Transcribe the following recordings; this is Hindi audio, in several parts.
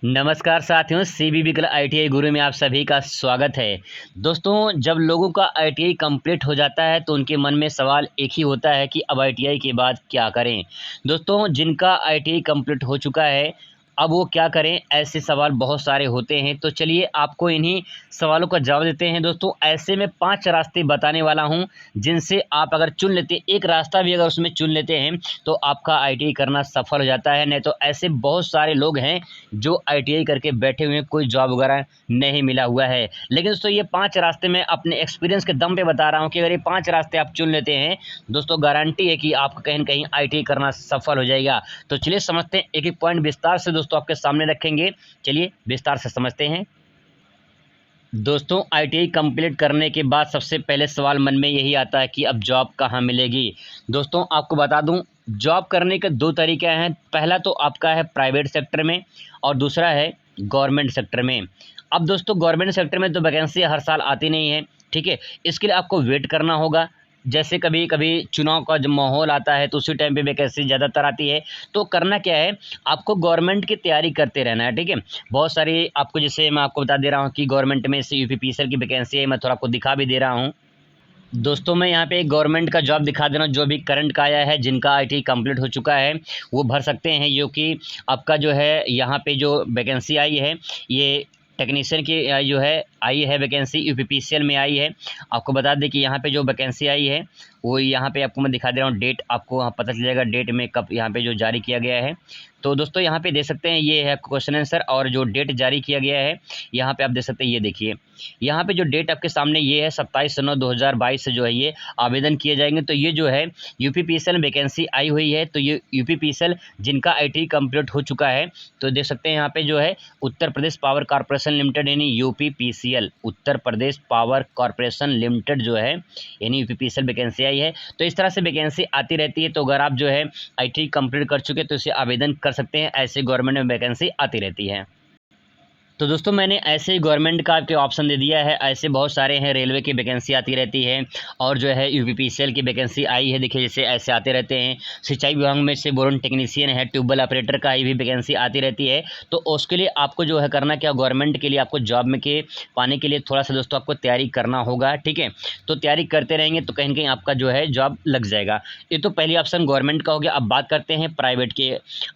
नमस्कार साथियों, सीबीबी कला आईटीआई गुरु में आप सभी का स्वागत है। दोस्तों, जब लोगों का आईटीआई कंप्लीट हो जाता है तो उनके मन में सवाल एक ही होता है कि अब आईटीआई के बाद क्या करें। दोस्तों, जिनका आईटीआई कंप्लीट हो चुका है, अब वो क्या करें, ऐसे सवाल बहुत सारे होते हैं। तो चलिए आपको इन्हीं सवालों का जवाब देते हैं। दोस्तों, ऐसे में 5 रास्ते बताने वाला हूँ, जिनसे आप अगर चुन लेते, एक रास्ता भी अगर उसमें चुन लेते हैं तो आपका आईटीआई करना सफल हो जाता है। नहीं तो ऐसे बहुत सारे लोग हैं जो आईटीआई करके बैठे हुए हैं, कोई जॉब वगैरह नहीं मिला हुआ है। लेकिन दोस्तों, ये 5 रास्ते मैं अपने एक्सपीरियंस के दम पे बता रहा हूँ कि अगर ये 5 रास्ते आप चुन लेते हैं, दोस्तों गारंटी है कि आपका कहीं न कहीं आईटीआई करना सफल हो जाएगा। तो चलिए समझते हैं, एक-एक पॉइंट विस्तार से दोस्तों आपके सामने रखेंगे। चलिए विस्तार से समझते हैं। दोस्तों, आईटीआई कंप्लीट करने के बाद सबसे पहले सवाल मन में यही आता है कि अब जॉब कहाँ मिलेगी। दोस्तों, आपको बता दूं, जॉब करने के 2 तरीके हैं। पहला तो आपका है प्राइवेट सेक्टर में और दूसरा है गवर्नमेंट सेक्टर में। अब दोस्तों, गवर्नमेंट सेक्टर में तो वैकेंसी हर साल आती नहीं है, ठीक है? इसके लिए आपको वेट करना होगा। जैसे कभी-कभी चुनाव का जब माहौल आता है तो उसी टाइम पे वैकेंसी ज़्यादातर आती है। तो करना क्या है, आपको गवर्नमेंट की तैयारी करते रहना है, ठीक है? बहुत सारी आपको, जैसे मैं आपको बता दे रहा हूँ कि गवर्नमेंट में से यूपीपीसीएल की वैकेंसी है, मैं थोड़ा आपको दिखा भी दे रहा हूँ। दोस्तों, मैं यहाँ पे गवर्नमेंट का जॉब दिखा दे रहा हूँ, जो भी करंट का आया है, जिनका आईटी कंप्लीट हो चुका है, वो भर सकते हैं। जो कि आपका जो है यहाँ पे जो वैकेंसी आई है, ये टेक्नीशियन की जो है आई है वैकेंसी, यूपीपीसीएल में आई है। आपको बता दें कि यहाँ पे जो वैकेंसी आई है, वो यहाँ पे आपको मैं दिखा दे रहा हूँ। डेट आपको वहाँ पता चल जाएगा, डेट में कब यहाँ पे जो जारी किया गया है। तो दोस्तों, यहाँ पे देख सकते हैं, ये है क्वेश्चन आंसर और जो डेट जारी किया गया है, यहाँ पे आप देख सकते हैं, ये देखिए। यहाँ पे जो डेट आपके सामने ये है 27/9/2022 से जो है ये आवेदन किए जाएंगे। तो ये जो है यूपीपीसीएल वैकेंसी आई हुई है। तो ये यूपीपीसीएल जिनका आईटी कंप्लीट हो चुका है, तो देख सकते हैं यहाँ पे जो है Uttar Pradesh power corporation limited यानी UPPCL, Uttar Pradesh power corporation limited जो है यानी यूपीपीसीएल वैकेंसी आई है। तो इस तरह से वैकेंसी आती रहती है। तो अगर आप जो है आईटी कंप्लीट कर चुके तो इसे आवेदन कर सकते हैं। ऐसे गवर्नमेंट में वैकेंसी आती रहती है। तो दोस्तों, मैंने ऐसे ही गवर्नमेंट का आपके ऑप्शन दे दिया है। ऐसे बहुत सारे हैं, रेलवे की वैकेंसी आती रहती है और जो है यूपीपीसीएल की वैकेंसी आई है। देखिए, जैसे ऐसे आते रहते हैं। सिंचाई विभाग में से बोरन टेक्नीशियन है, ट्यूबवेल ऑपरेटर का भी वैकेंसी आती रहती है। तो उसके लिए आपको जो है करना क्या, गवर्नमेंट के लिए आपको जॉब में के पाने के लिए थोड़ा सा दोस्तों आपको तैयारी करना होगा, ठीक है? तो तैयारी करते रहेंगे तो कहीं न कहीं आपका जो है जॉब लग जाएगा। ये तो पहली ऑप्शन गवर्नमेंट का हो गया। अब बात करते हैं प्राइवेट की।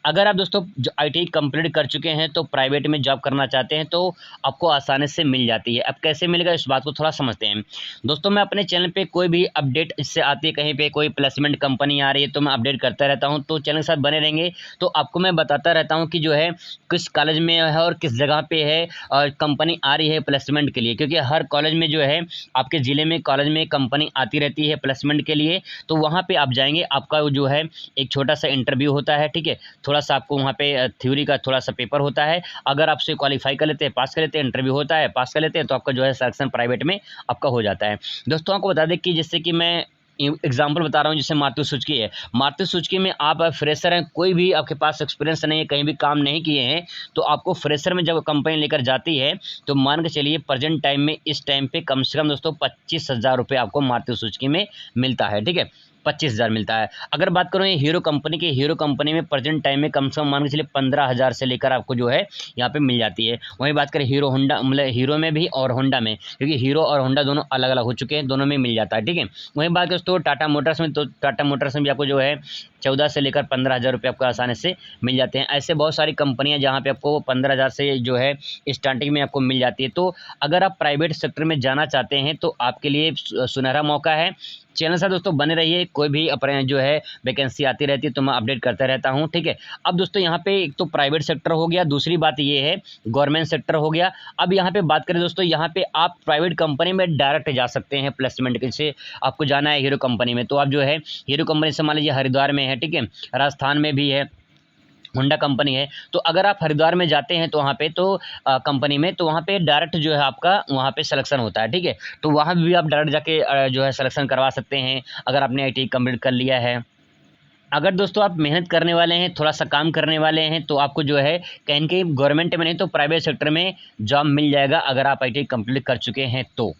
अगर आप दोस्तों जो आईटीआई कंप्लीट कर चुके हैं तो प्राइवेट में जॉब करना चाहते हैं, तो आपको आसानी से मिल जाती है। अब कैसे मिलेगा, इस बात को थोड़ा समझते हैं। दोस्तों, मैं अपने चैनल पे कोई भी अपडेट इससे आती है, कहीं पे कोई प्लेसमेंट कंपनी आ रही है तो मैं अपडेट करता रहता हूँ। तो चैनल के साथ बने रहेंगे तो आपको मैं बताता रहता हूँ कि जो है किस कॉलेज में है और किस जगह पे है और कंपनी आ रही है प्लेसमेंट के लिए। क्योंकि हर कॉलेज में जो है, आपके ज़िले में कॉलेज में कंपनी आती रहती है प्लेसमेंट के लिए। तो वहाँ पे आप जाएँगे, आपका जो है एक छोटा-सा इंटरव्यू होता है, ठीक है? थोड़ा-सा आपको वहाँ पे थ्योरी का थोड़ा-सा पेपर होता है। अगर आप उसे क्वालीफाई कर लेते हैं, पास कर लेते हैं, इंटरव्यू होता है, पास कर लेते हैं, तो आपका जो है सिलेक्शन प्राइवेट में आपका हो जाता है। दोस्तों, आपको बता दें कि जैसे कि मैं एग्जाम्पल बता रहा हूँ, जैसे मारुति सुजुकी है। मारुति सुजुकी में आप फ्रेशर हैं, कोई भी आपके पास एक्सपीरियंस नहीं है, कहीं भी काम नहीं किए हैं, तो आपको फ्रेशर में जब कंपनी लेकर जाती है, तो मान के चलिए प्रेजेंट टाइम में इस टाइम पे कम से कम दोस्तों 25,000 रुपये आपको मारुति सुजुकी में मिलता है, ठीक है? 25,000 मिलता है। अगर बात करूँ ये हीरो कंपनी की, हीरो कंपनी में प्रेजेंट टाइम में कम से कम मान के चलिए 15,000 से लेकर आपको जो है यहाँ पे मिल जाती है। वहीं बात करें हीरो होंडा, मतलब हीरो में भी और होंडा में, क्योंकि हीरो और होंडा दोनों अलग-अलग हो चुके हैं, दोनों में मिल जाता है, ठीक है? वहीं बात करें दोस्तों टाटा मोटर्स में, तो टाटा मोटर्स में भी आपको जो है 14 से लेकर 15,000 रुपये आपको आसानी से मिल जाते हैं। ऐसे बहुत सारी कंपनियाँ जहाँ पे आपको 15,000 से जो है स्टार्टिंग में आपको मिल जाती है। तो अगर आप प्राइवेट सेक्टर में जाना चाहते हैं तो आपके लिए सुनहरा मौका है। चैनल से दोस्तों बने रहिए, कोई भी अपने जो है वैकेंसी आती रहती है तो मैं अपडेट करता रहता हूँ, ठीक है? अब दोस्तों, यहाँ पे एक तो प्राइवेट सेक्टर हो गया, दूसरी बात ये है गवर्नमेंट सेक्टर हो गया। अब यहाँ पे बात करें दोस्तों, यहाँ पे आप प्राइवेट कंपनी में डायरेक्ट जा सकते हैं प्लेसमेंट के। जैसे आपको जाना है हीरो कंपनी में, तो आप जो है हीरो कंपनी से मान लीजिए हरिद्वार में है, ठीक है? राजस्थान में भी है, होंडा कंपनी है। तो अगर आप हरिद्वार में जाते हैं तो वहाँ पे तो कंपनी में, तो वहाँ पे डायरेक्ट जो है आपका वहाँ पे सिलेक्शन होता है, ठीक है? तो वहाँ भी आप डायरेक्ट जाके जो है सिलेक्शन करवा सकते हैं, अगर आपने आईटी कंप्लीट कर लिया है। अगर दोस्तों आप मेहनत करने वाले हैं, थोड़ा-सा काम करने वाले हैं, तो आपको जो है कहीं न कहीं गवर्नमेंट में नहीं तो प्राइवेट सेक्टर में जॉब मिल जाएगा, अगर आप आईटी कंप्लीट कर चुके हैं तो।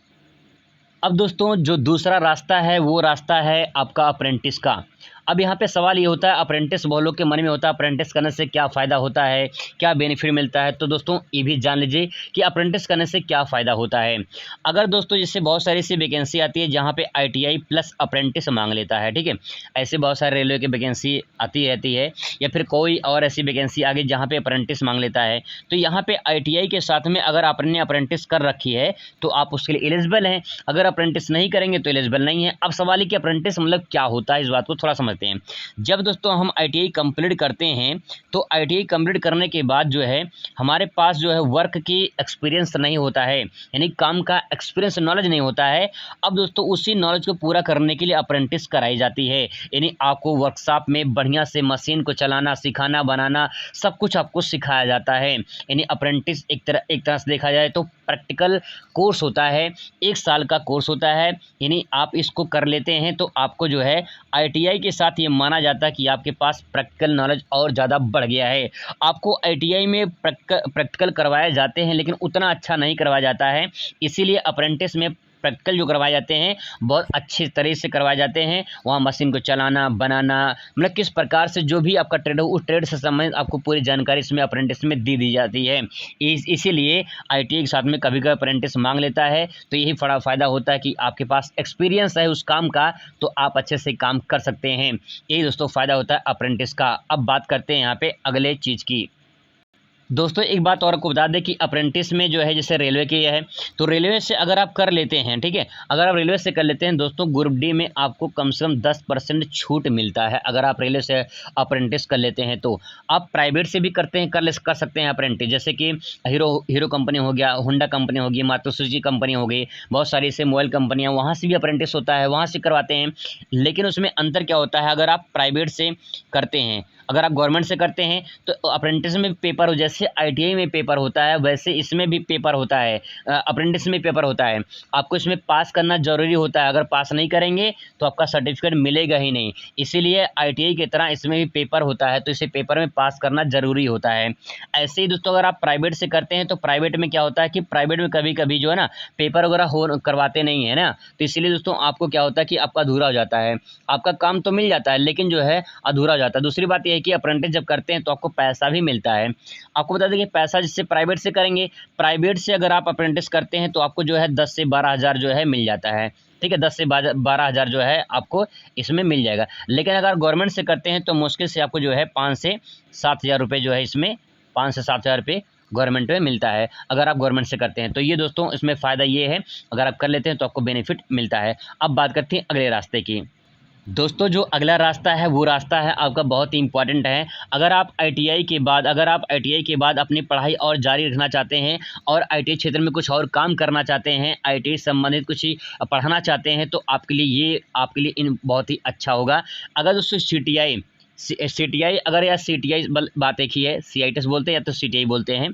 अब दोस्तों, जो दूसरा रास्ता है वो रास्ता है आपका अप्रेंटिस का। अब यहाँ पे सवाल ये होता है, अप्रेंटिस बहुत लोग के मन में होता है अप्रेंटिस करने से क्या फ़ायदा होता है, क्या बेनिफिट मिलता है। तो दोस्तों ये भी जान लीजिए कि अप्रेंटिस करने से क्या फ़ायदा होता है। अगर दोस्तों जैसे बहुत सारी सी वैकेंसी आती है जहाँ पे ITI प्लस अप्रेंटिस मांग लेता है, ठीक है, ऐसे बहुत सारे रेलवे की वैकेंसी आती रहती है, या फिर कोई और ऐसी वैकेंसी आ गई जहाँ पे अप्रेंटिस मांग लेता है। तो यहाँ पे ITI के साथ में अगर आपने अप्रेंटिस कर रखी है तो आप उसके लिए एलिजिबल हैं, अगर अप्रेंटिस नहीं करेंगे तो एलिजिबल नहीं है। अब सवाल है कि अप्रेंटिस मतलब क्या होता है, इस बात को थोड़ा समझते हैं। जब दोस्तों हम ITI कंप्लीट करते हैं तो ITI कंप्लीट करने के बाद जो है हमारे पास जो है वर्क की एक्सपीरियंस नहीं होता है, यानी काम का एक्सपीरियंस नॉलेज नहीं होता है। अब दोस्तों उसी नॉलेज को पूरा करने के लिए अप्रेंटिस कराई जाती है, यानी आपको वर्कशॉप में बढ़िया से मशीन को चलाना, सिखाना, बनाना सब कुछ आपको सिखाया जाता है। यानी अप्रेंटिस एक तरह से देखा जाए तो प्रैक्टिकल कोर्स होता है, 1 साल का कोर्स होता है। यानी आप इसको कर लेते हैं तो आपको जो है ITI के साथ ये माना जाता है कि आपके पास प्रैक्टिकल नॉलेज और ज़्यादा बढ़ गया है। आपको ITI में प्रैक्टिकल करवाए जाते हैं लेकिन उतना अच्छा नहीं करवाया जाता है, इसीलिए अप्रेंटिस में प्रैक्टिकल जो करवाए जाते हैं बहुत अच्छे तरीके से करवाए जाते हैं। वहाँ मशीन को चलाना, बनाना, मतलब किस प्रकार से जो भी आपका ट्रेड हो उस ट्रेड से संबंधित आपको पूरी जानकारी इसमें अप्रेंटिस में दी जाती है। इसीलिए ITI के साथ में कभी कभी अप्रेंटिस मांग लेता है। तो यही बड़ा फ़ायदा होता है कि आपके पास एक्सपीरियंस है उस काम का तो आप अच्छे से काम कर सकते हैं। यही दोस्तों फ़ायदा होता है अप्रेंटिस का। अब बात करते हैं यहाँ पे अगले चीज़ की। दोस्तों एक बात और आपको बता दें कि अप्रेंटिस में जो है जैसे रेलवे की है तो रेलवे से अगर आप कर लेते हैं, ठीक है, अगर आप रेलवे से कर लेते हैं दोस्तों ग्रुप डी में आपको कम से कम 10% छूट मिलता है। अगर आप रेलवे से अप्रेंटिस कर लेते हैं तो आप प्राइवेट से भी करते हैं कर सकते हैं अप्रेंटिस, जैसे कि हीरो कंपनी हो गया, होंडा कंपनी होगी, मारुति सुजुकी कंपनी हो गई, बहुत सारी ऐसे मोबाइल कंपनियाँ, वहाँ से भी अप्रेंटिस होता है, वहाँ से करवाते हैं। लेकिन उसमें अंतर क्या होता है, अगर आप प्राइवेट से करते हैं, अगर आप गवर्नमेंट से करते हैं तो अप्रेंटिस में पेपर हो, जैसे ITI में पेपर होता है वैसे इसमें भी पेपर होता है, अप्रेंटिस में पेपर होता है। आपको इसमें पास करना ज़रूरी होता है, अगर पास नहीं करेंगे तो आपका सर्टिफिकेट मिलेगा ही नहीं। इसीलिए ITI की तरह इसमें भी पेपर होता है, तो इसे पेपर में पास करना ज़रूरी होता है। ऐसे ही दोस्तों अगर आप प्राइवेट से करते हैं तो प्राइवेट में क्या होता है कि प्राइवेट में कभी कभी जो है ना पेपर वगैरह करवाते नहीं है ना, तो इसीलिए दोस्तों आपको क्या होता है कि आपका अधूरा हो जाता है, आपका काम तो मिल जाता है लेकिन जो है अधूरा हो जाता है। दूसरी बात यह है कि अप्रेंटिस जब करते हैं तो आपको पैसा भी मिलता है। आपको बता दें कि पैसा जिससे प्राइवेट से करेंगे, प्राइवेट से अगर आप अप्रेंटिस करते हैं तो आपको जो है 10 से 12 हज़ार जो है मिल जाता है, ठीक है, 10 से 12 हज़ार जो है आपको इसमें मिल जाएगा। लेकिन अगर गवर्नमेंट से करते हैं तो मुश्किल से आपको जो है 5 से 7 हज़ार रुपये जो है इसमें 5 से 7 हज़ार रुपये गवर्नमेंट में मिलता है अगर आप गवर्नमेंट से करते हैं। तो ये दोस्तों इसमें फ़ायदा ये है, अगर आप कर लेते हैं तो आपको बेनिफिट मिलता है। अब बात करते हैं अगले रास्ते की। दोस्तों जो अगला रास्ता है वो रास्ता है आपका बहुत ही इम्पॉर्टेंट है। अगर आप ITI के बाद अपनी पढ़ाई और जारी रखना चाहते हैं और ITI क्षेत्र में कुछ और काम करना चाहते हैं, ITI संबंधित कुछ ही पढ़ना चाहते हैं तो आपके लिए इन बहुत ही अच्छा होगा। अगर दोस्तों CTI अगर या CTI बात एक ही है, CITS बोलते हैं या तो CTI बोलते हैं,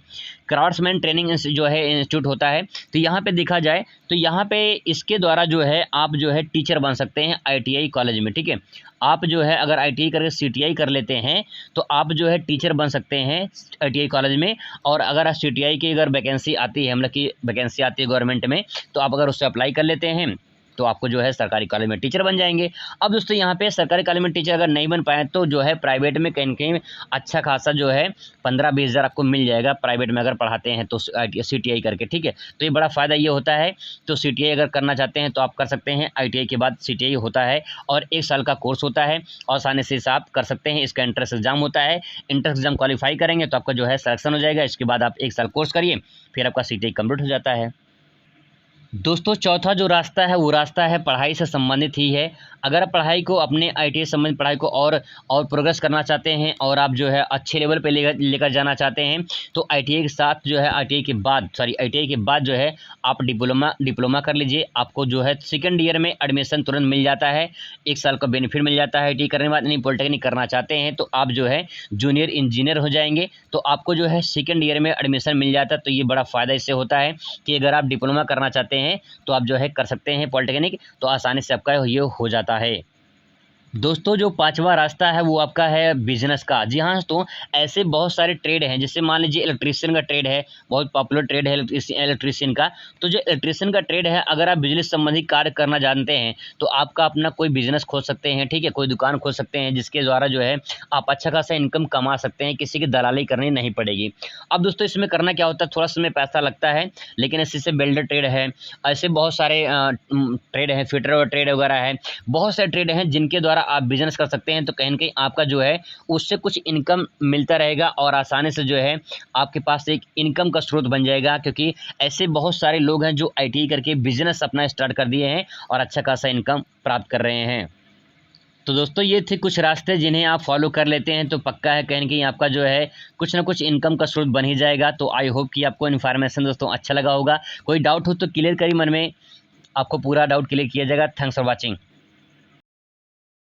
क्राफ्ट्समैन ट्रेनिंग जो है इंस्टीट्यूट होता है। तो यहाँ पे देखा जाए तो यहाँ पे इसके द्वारा जो है आप जो है टीचर बन सकते हैं ITI कॉलेज में, ठीक है। आप जो है अगर ITI करके CTI कर लेते हैं तो आप जो है टीचर बन सकते हैं ITI कॉलेज में। और अगर CTI की अगर वैकेंसी आती है, मतलब कि वैकेंसी आती है गवर्नमेंट में, तो आप अगर उससे अप्लाई कर लेते हैं तो आपको जो है सरकारी कॉलेज में टीचर बन जाएंगे। अब दोस्तों यहाँ पे सरकारी कॉलेज में टीचर अगर नहीं बन पाए तो जो है प्राइवेट में कहीं न कहीं अच्छा खासा जो है 15-20 हज़ार आपको मिल जाएगा प्राइवेट में अगर पढ़ाते हैं तो CTI करके, ठीक है। तो ये बड़ा फ़ायदा ये होता है। तो CTI अगर करना चाहते हैं तो आप कर सकते हैं। ITI के बाद CTI होता है और 1 साल का कोर्स होता है और आसानी से इसे आप कर सकते हैं। इसका एंट्रेंस एग्ज़ाम होता है, एंट्रेंस एग्ज़ाम क्वालीफाई करेंगे तो आपका जो है सिलेक्शन हो जाएगा। इसके बाद आप 1 साल कोर्स करिए, फिर आपका CTI कंप्लीट हो जाता है। दोस्तों चौथा जो रास्ता है वो रास्ता है पढ़ाई से संबंधित ही है। अगर आप पढ़ाई को अपने ITI संबंधित पढ़ाई को और प्रोग्रेस करना चाहते हैं और आप जो है अच्छे लेवल पे लेकर जाना चाहते हैं तो ITI के साथ जो है ITI के बाद जो है आप डिप्लोमा कर लीजिए। आपको जो है सेकंड ईयर में एडमिशन तुरंत मिल जाता है, 1 साल का बेनिफिट मिल जाता है ITI करने के बाद। नहीं पॉलिटेक्निक करना चाहते हैं तो आप जो है जूनियर इंजीनियर हो जाएंगे तो आपको जो है सेकंड ईयर में एडमिशन मिल जाता है। तो ये बड़ा फ़ायदा इससे होता है कि अगर आप डिप्लोमा करना चाहते हैं तो आप जो है कर सकते हैं पॉलिटेक्निक, तो आसानी से आपका ये हो जाता है। दोस्तों जो पाँचवा रास्ता है वो आपका है बिज़नेस का। जी हाँ, तो ऐसे बहुत सारे ट्रेड हैं, जैसे मान लीजिए इलेक्ट्रीशियन का ट्रेड है, बहुत पॉपुलर ट्रेड है इलेक्ट्रीशियन का। तो जो इलेक्ट्रीशियन का ट्रेड है, अगर आप बिजली संबंधी कार्य करना जानते हैं, तो आपका अपना कोई बिज़नेस खोल सकते हैं, ठीक है? कोई दुकान खोल सकते हैं, जिसके द्वारा जो है आप अच्छा खासा इनकम कमा सकते हैं, किसी की दलाली करनी नहीं पड़ेगी। अब दोस्तों इसमें करना क्या होता है, थोड़ा समय पैसा लगता है, लेकिन इसी से बिल्डर ट्रेड है, ऐसे बहुत सारे ट्रेड हैं, फिटर ट्रेड वगैरह है, बहुत सारे ट्रेड हैं जिनके द्वारा आप बिज़नेस कर सकते हैं। तो कहीं न कहीं आपका जो है उससे कुछ इनकम मिलता रहेगा और आसानी से जो है आपके पास एक इनकम का स्रोत बन जाएगा, क्योंकि ऐसे बहुत सारे लोग हैं जो आईटीआई करके बिज़नेस अपना स्टार्ट कर दिए हैं और अच्छा खासा इनकम प्राप्त कर रहे हैं। तो दोस्तों ये थे कुछ रास्ते जिन्हें आप फॉलो कर लेते हैं तो पक्का है कहीं न कहीं आपका जो है कुछ ना कुछ इनकम का स्रोत बन ही जाएगा। तो आई होप कि आपको इन्फॉर्मेशन दोस्तों अच्छा लगा होगा। कोई डाउट हो तो क्लियर करिए मन में, आपको पूरा डाउट क्लियर किया जाएगा। Thanks for watching.